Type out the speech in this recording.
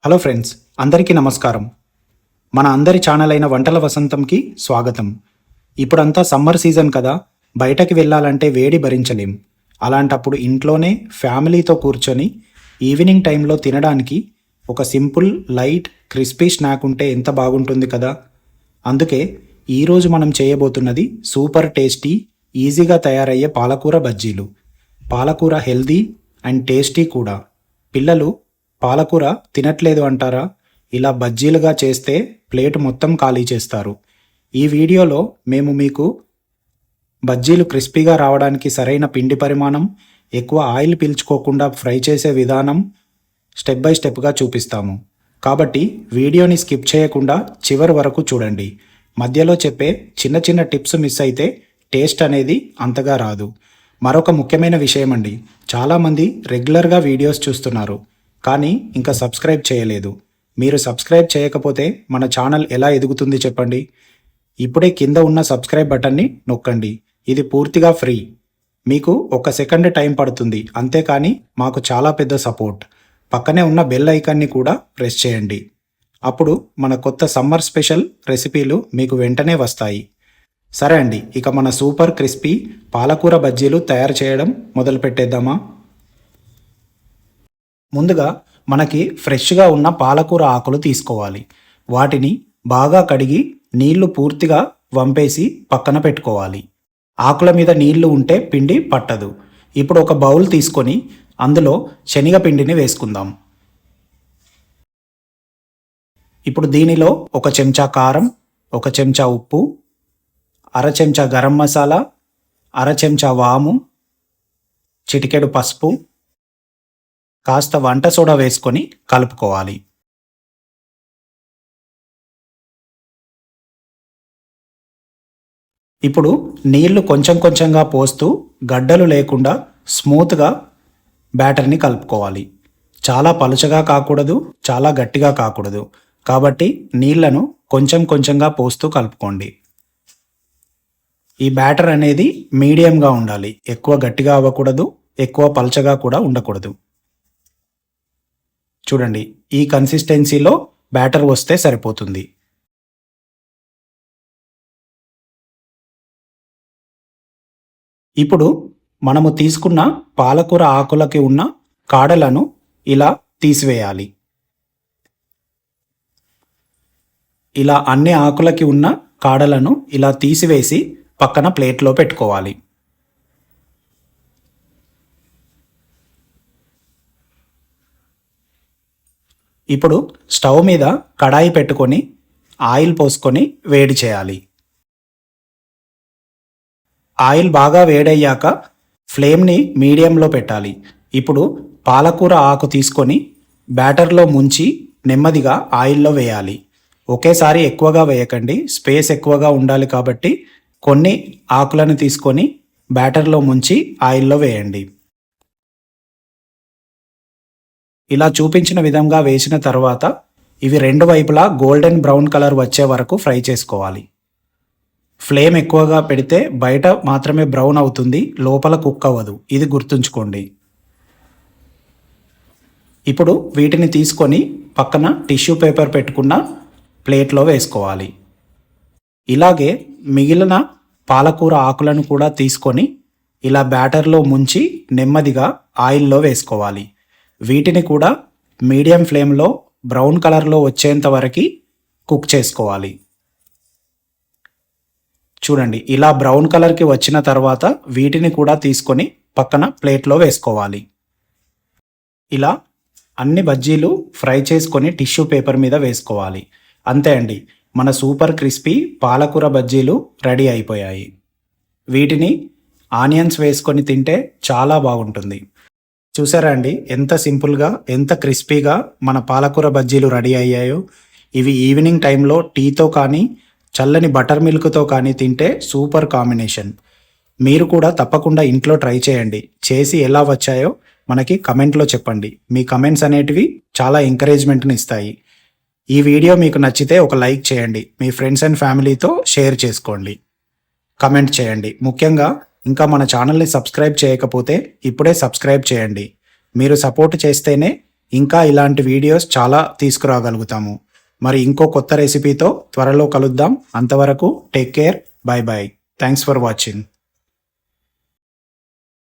Hello friends, అందరికీ నమస్కారం. మన అందరి ఛానల్ అయిన వంటల వసంతంకి స్వాగతం. ఇప్పుడంతా సమ్మర్ సీజన్ కదా, బయటకి వెళ్ళాలంటే వేడి భరించలేం. అలాంటప్పుడు ఇంట్లోనే ఫ్యామిలీతో కూర్చొని ఈవినింగ్ టైంలో తినడానికి ఒక సింపుల్, లైట్, క్రిస్పీ స్నాక్ ఉంటే ఎంత బాగుంటుంది కదా. అందుకే ఈరోజు మనం చేయబోతున్నది సూపర్ టేస్టీ, ఈజీగా తయారయ్యే పాలకూర బజ్జీలు. పాలకూర హెల్దీ అండ్ టేస్టీ కూడా. పిల్లలు పాలకూర తినట్లేదు అంటారా? ఇలా బజ్జీలుగా చేస్తే ప్లేట్ మొత్తం ఖాళీ చేస్తారు. ఈ వీడియోలో మేము మీకు బజ్జీలు క్రిస్పీగా రావడానికి సరైన పిండి పరిమాణం, ఎక్కువ ఆయిల్ పీల్చుకోకుండా ఫ్రై చేసే విధానం స్టెప్ బై స్టెప్గా చూపిస్తాము. కాబట్టి వీడియోని స్కిప్ చేయకుండా చివరి వరకు చూడండి. మధ్యలో చెప్పే చిన్న చిన్న టిప్స్ మిస్ అయితే టేస్ట్ అనేది అంతగా రాదు. మరొక ముఖ్యమైన విషయం అండి, చాలామంది రెగ్యులర్గా వీడియోస్ చూస్తున్నారు కానీ ఇంకా సబ్స్క్రైబ్ చేయలేదు. మీరు సబ్స్క్రైబ్ చేయకపోతే మన ఛానల్ ఎలా ఎదుగుతుంది చెప్పండి. ఇప్పుడే కింద ఉన్న సబ్స్క్రైబ్ బటన్ని నొక్కండి. ఇది పూర్తిగా ఫ్రీ. మీకు 1 సెకండ్ టైం పడుతుంది, అంతేకాని మాకు చాలా పెద్ద సపోర్ట్. పక్కనే ఉన్న బెల్ ఐకాన్ని కూడా ప్రెస్ చేయండి. అప్పుడు మన కొత్త సమ్మర్ స్పెషల్ రెసిపీలు మీకు వెంటనే వస్తాయి. సరే అండి, ఇక మన సూపర్ క్రిస్పీ పాలకూర బజ్జీలు తయారు చేయడం మొదలు పెట్టేద్దామా? ముందుగా మనకి ఫ్రెష్గా ఉన్న పాలకూర ఆకులు తీసుకోవాలి. వాటిని బాగా కడిగి నీళ్లు పూర్తిగా వంపేసి పక్కన పెట్టుకోవాలి. ఆకుల మీద నీళ్లు ఉంటే పిండి పట్టదు. ఇప్పుడు ఒక బౌల్ తీసుకొని అందులో శనగపిండిని వేసుకుందాం. ఇప్పుడు దీనిలో 1 చెంచా కారం, 1 చెంచా ఉప్పు, 1/2 చెంచా గరం మసాలా, 1/2 చెంచా వాము, చిటికెడు పసుపు, కాస్త వంట సోడా వేసుకొని కలుపుకోవాలి. ఇప్పుడు నీళ్లు కొంచెం కొంచెంగా పోస్తూ గడ్డలు లేకుండా స్మూత్గా బ్యాటర్ని కలుపుకోవాలి. చాలా పలుచగా కాకూడదు, చాలా గట్టిగా కాకూడదు. కాబట్టి నీళ్లను కొంచెం కొంచెంగా పోస్తూ కలుపుకోండి. ఈ బ్యాటర్ అనేది మీడియంగా ఉండాలి. ఎక్కువ గట్టిగా అవ్వకూడదు, ఎక్కువ పలుచగా కూడా ఉండకూడదు. చూడండి, ఈ కన్సిస్టెన్సీలో బ్యాటర్ వస్తే సరిపోతుంది. ఇప్పుడు మనము తీసుకున్న పాలకూర ఆకులకి ఉన్న కాడలను ఇలా తీసివేయాలి. ఇలా అన్ని ఆకులకి ఉన్న కాడలను ఇలా తీసివేసి పక్కన ప్లేట్లో పెట్టుకోవాలి. ఇప్పుడు స్టవ్ మీద కడాయి పెట్టుకొని ఆయిల్ పోసుకొని వేడి చేయాలి. ఆయిల్ బాగా వేడయ్యాక ఫ్లేమ్ని మీడియంలో పెట్టాలి. ఇప్పుడు పాలకూర ఆకు తీసుకొని బ్యాటర్లో ముంచి నెమ్మదిగా ఆయిల్లో వేయాలి. ఒకేసారి ఎక్కువగా వేయకండి, స్పేస్ ఎక్కువగా ఉండాలి కాబట్టి కొన్ని ఆకులను తీసుకొని బ్యాటర్లో ముంచి ఆయిల్లో వేయండి. ఇలా చూపించిన విధంగా వేసిన తర్వాత ఇవి 2 వైపులా గోల్డెన్ బ్రౌన్ కలర్ వచ్చే వరకు ఫ్రై చేసుకోవాలి. ఫ్లేమ్ ఎక్కువగా పెడితే బయట మాత్రమే బ్రౌన్ అవుతుంది, లోపల కుక్ అవ్వదు. ఇది గుర్తుంచుకోండి. ఇప్పుడు వీటిని తీసుకొని పక్కన టిష్యూ పేపర్ పెట్టుకున్న ప్లేట్లో వేసుకోవాలి. ఇలాగే మిగిలిన పాలకూర ఆకులను కూడా తీసుకొని ఇలా బ్యాటర్లో ముంచి నెమ్మదిగా ఆయిల్లో వేసుకోవాలి. వీటిని కూడా మీడియం ఫ్లేమ్లో బ్రౌన్ కలర్లో వచ్చేంత వరకు కుక్ చేసుకోవాలి. చూడండి, ఇలా బ్రౌన్ కలర్కి వచ్చిన తర్వాత వీటిని కూడా తీసుకొని పక్కన ప్లేట్లో వేసుకోవాలి. ఇలా అన్ని బజ్జీలు ఫ్రై చేసుకొని టిష్యూ పేపర్ మీద వేసుకోవాలి. అంతే అండి, మన సూపర్ క్రిస్పీ పాలకూర బజ్జీలు రెడీ అయిపోయాయి. వీటిని ఆనియన్స్ వేసుకొని తింటే చాలా బాగుంటుంది. చూసారా అండి, ఎంత సింపుల్గా, ఎంత క్రిస్పీగా మన పాలకూర బజ్జీలు రెడీ అయ్యాయో. ఇవి ఈవినింగ్ టైంలో టీతో కానీ చల్లని బటర్ మిల్క్తో కానీ తింటే సూపర్ కాంబినేషన్. మీరు కూడా తప్పకుండా ఇంట్లో ట్రై చేయండి. చేసి ఎలా వచ్చాయో మనకి కమెంట్లో చెప్పండి. మీ కమెంట్స్ అనేటివి చాలా ఎంకరేజ్మెంట్ని ఇస్తాయి. ఈ వీడియో మీకు నచ్చితే ఒక లైక్ చేయండి. మీ ఫ్రెండ్స్ అండ్ ఫ్యామిలీతో షేర్ చేసుకోండి. కమెంట్ చేయండి. ముఖ్యంగా ఇంకా మన ఛానల్ని సబ్స్క్రైబ్ చేయకపోతే ఇప్పుడే సబ్స్క్రైబ్ చేయండి. మీరు సపోర్ట్ చేస్తేనే ఇంకా ఇలాంటి వీడియోస్ చాలా తీసుకురాగలుగుతాము. మరి ఇంకో కొత్త రెసిపీతో త్వరలో కలుద్దాం. అంతవరకు take care. By by. Thanks for watching.